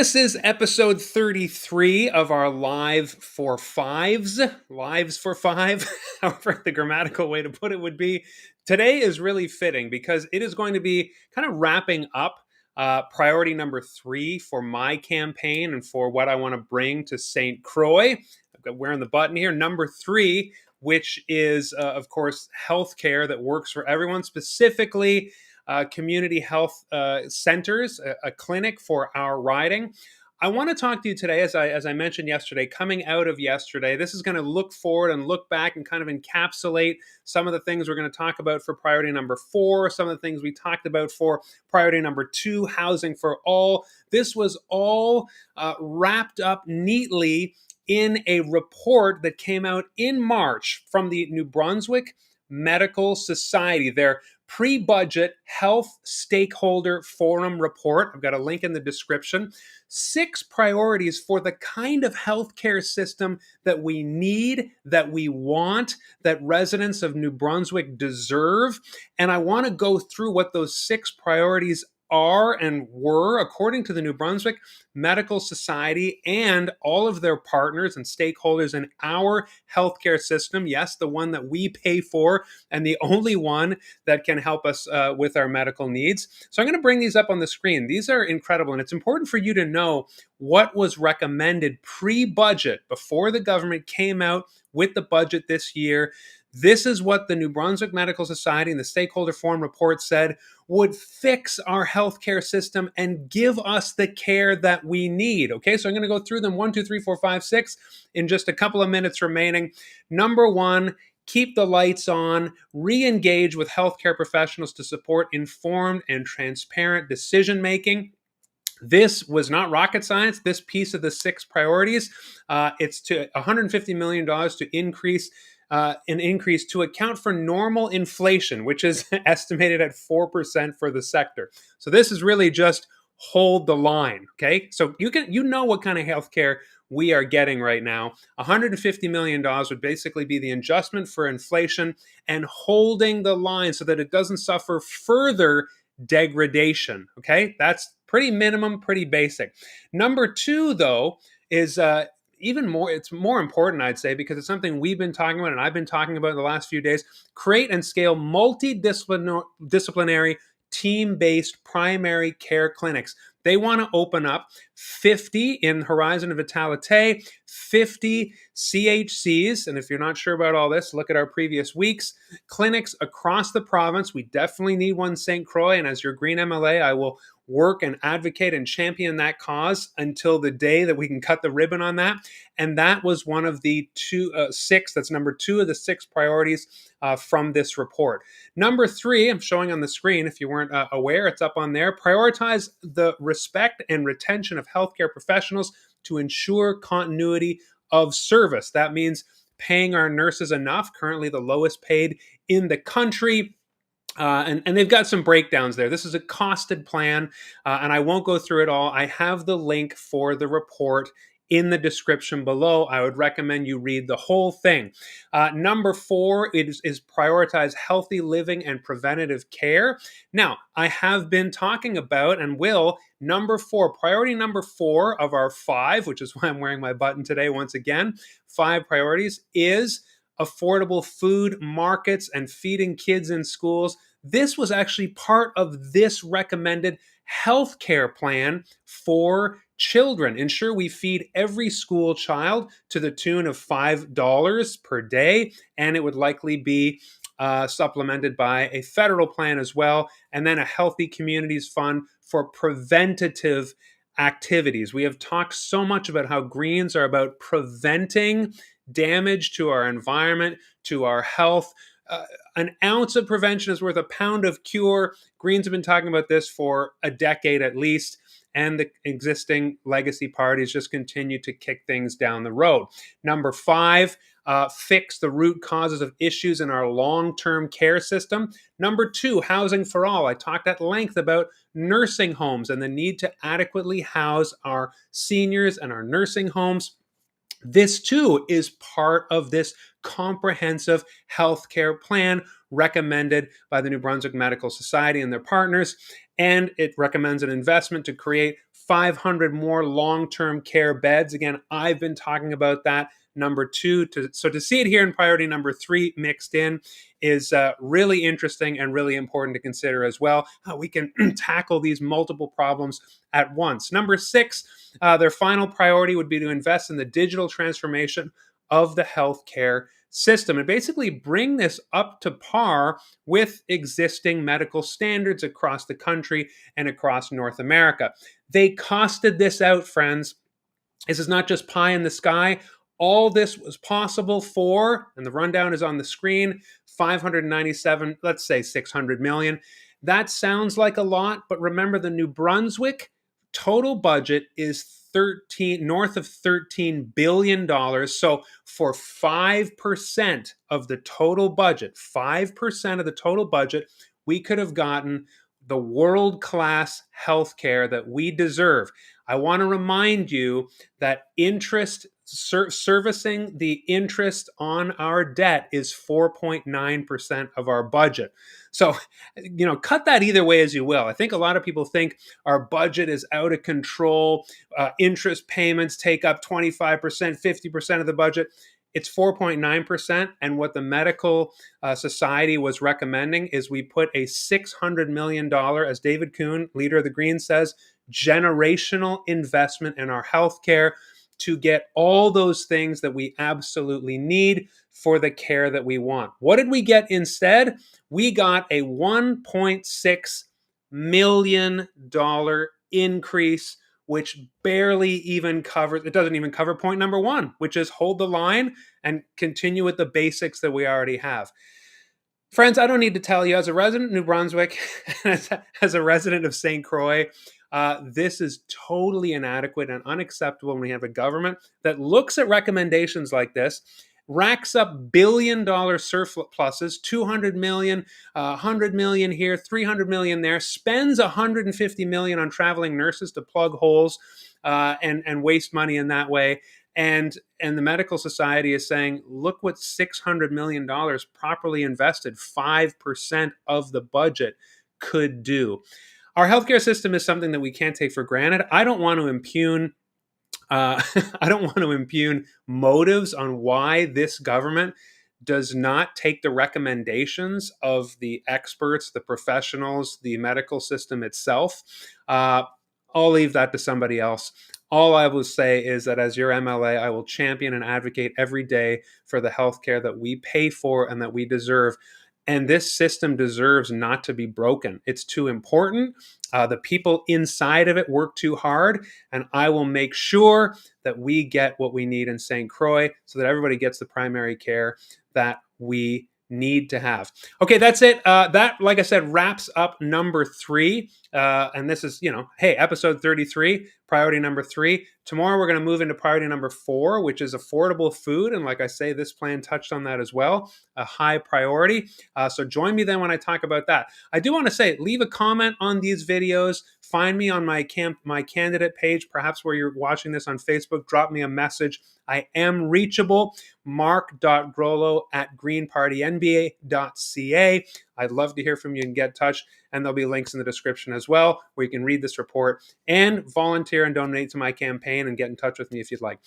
This is episode 33 of our Live for Fives. Lives for Five, however the grammatical way to put it would be. Today is really fitting because it is going to be kind of wrapping up priority number 3 for my campaign and for what I want to bring to Saint Croix. I've got wearing the button here. Number 3, which is, of course, healthcare that works for everyone, specifically community health centers, a clinic for our riding. I want to talk to you today, as I mentioned yesterday, coming out of yesterday. This is going to look forward and look back and kind of encapsulate some of the things we're going to talk about for priority number 4, some of the things we talked about for priority number 2, housing for all. This was all wrapped up neatly in a report that came out in March from the New Brunswick Medical Society, their pre-budget health stakeholder forum report. I've got a link in the description. 6 priorities for the kind of healthcare system that we need, that we want, that residents of New Brunswick deserve. And I want to go through what those 6 priorities are and were according to the New Brunswick Medical Society and all of their partners and stakeholders in our healthcare system. Yes, the one that we pay for and the only one that can help us with our medical needs. So I'm going to bring these up on the screen. These are incredible, and it's important for you to know what was recommended pre-budget before the government came out with the budget this year. This is what the New Brunswick Medical Society and the Stakeholder Forum report said would fix our healthcare system and give us the care that we need. Okay, so I'm going to go through them 1, 2, 3, 4, 5, 6 in just a couple of minutes remaining. Number 1, keep the lights on, re-engage with healthcare professionals to support informed and transparent decision making. This was not rocket science. This piece of the 6 priorities, it's to $150 million to increase an increase to account for normal inflation, which is estimated at 4% for the sector. So this is really just hold the line. Okay, so you know what kind of healthcare we are getting right now. $150 million would basically be the adjustment for inflation and holding the line so that it doesn't suffer further degradation. Okay, that's pretty minimum, pretty basic. Number 2, though, is even more, it's more important, I'd say, because it's something we've been talking about and I've been talking about in the last few days. Create and scale multidisciplinary, team-based primary care clinics. They want to open up 50 in Horizon of Vitalité, 50 CHCs, and if you're not sure about all this, look at our previous weeks, clinics across the province. We definitely need one in Saint Croix, and as your Green MLA, I will work and advocate and champion that cause until the day that we can cut the ribbon on that. And that was one of the 6, that's number 2 of the 6 priorities from this report. Number 3, I'm showing on the screen, if you weren't aware, it's up on there. Prioritize the respect and retention of healthcare professionals to ensure continuity of service. That means paying our nurses enough, currently the lowest paid in the country. And they've got some breakdowns there. This is a costed plan, and I won't go through it all. I have the link for the report in the description below. I would recommend you read the whole thing. Number 4 is prioritize healthy living and preventative care. Now, I have been talking about and will number 4, priority number 4 of our 5, which is why I'm wearing my button today once again, 5 priorities, is affordable food markets and feeding kids in schools. This was actually part of this recommended healthcare plan for children. Ensure we feed every school child to the tune of $5 per day, and it would likely be supplemented by a federal plan as well, and then a Healthy Communities Fund for preventative activities. We have talked so much about how Greens are about preventing damage to our environment, to our health. An ounce of prevention is worth a pound of cure. Greens have been talking about this for a decade at least, and the existing legacy parties just continue to kick things down the road. Number 5, fix the root causes of issues in our long-term care system. Number 2, housing for all. I talked at length about nursing homes and the need to adequately house our seniors and our nursing homes. This too is part of this comprehensive healthcare plan recommended by the New Brunswick Medical Society and their partners, and it recommends an investment to create 500 more long-term care beds. Again, I've been talking about that. Number two, so to see it here in priority number three mixed in is really interesting and really important to consider as well. How we can tackle these multiple problems at once. Number six, their final priority would be to invest in the digital transformation of the healthcare system and basically bring this up to par with existing medical standards across the country and across North America. They costed this out, friends. This is not just pie in the sky. All this was possible for, and the rundown is on the screen, 597, let's say 600 million. That sounds like a lot, but remember the New Brunswick total budget is north of $13 billion. So for 5% of the total budget, 5% of the total budget, we could have gotten the world-class healthcare that we deserve. I want to remind you that servicing the interest on our debt is 4.9% of our budget. So, cut that either way as you will. I think a lot of people think our budget is out of control. Interest payments take up 25%, 50% of the budget. It's 4.9%. And what the Medical Society was recommending is we put a $600 million, as David Kuhn, leader of the Greens, says, generational investment in our healthcare to get all those things that we absolutely need for the care that we want. What did we get instead? We got a $1.6 million increase, which barely even covers, it doesn't even cover point number one, which is hold the line and continue with the basics that we already have. Friends, I don't need to tell you, as a resident of New Brunswick, as a resident of Saint Croix, this is totally inadequate and unacceptable when we have a government that looks at recommendations like this, racks up billion-dollar surpluses, 200 million, 100 million here, 300 million there, spends 150 million on traveling nurses to plug holes and waste money in that way. And the Medical Society is saying, look what $600 million properly invested, 5% of the budget, could do. Our healthcare system is something that we can't take for granted. I don't want to impugn motives on why this government does not take the recommendations of the experts, the professionals, the medical system itself. I'll leave that to somebody else. All I will say is that as your MLA, I will champion and advocate every day for the healthcare that we pay for and that we deserve. And this system deserves not to be broken. It's too important. The people inside of it work too hard. And I will make sure that we get what we need in Saint Croix so that everybody gets the primary care that we need to have. Okay, that's it. That, like I said, wraps up number three. And this is, hey, episode 33, priority number three. Tomorrow we're going to move into priority number four, which is affordable food. And like I say, this plan touched on that as well, a high priority. So join me then when I talk about that. I do want to say, leave a comment on these videos. Find me on my candidate page, perhaps where you're watching this on Facebook. Drop me a message. I am reachable. mark.groleau@greenpartynba.ca. I'd love to hear from you and get in touch. And there'll be links in the description as well, where you can read this report and volunteer and donate to my campaign and get in touch with me if you'd like.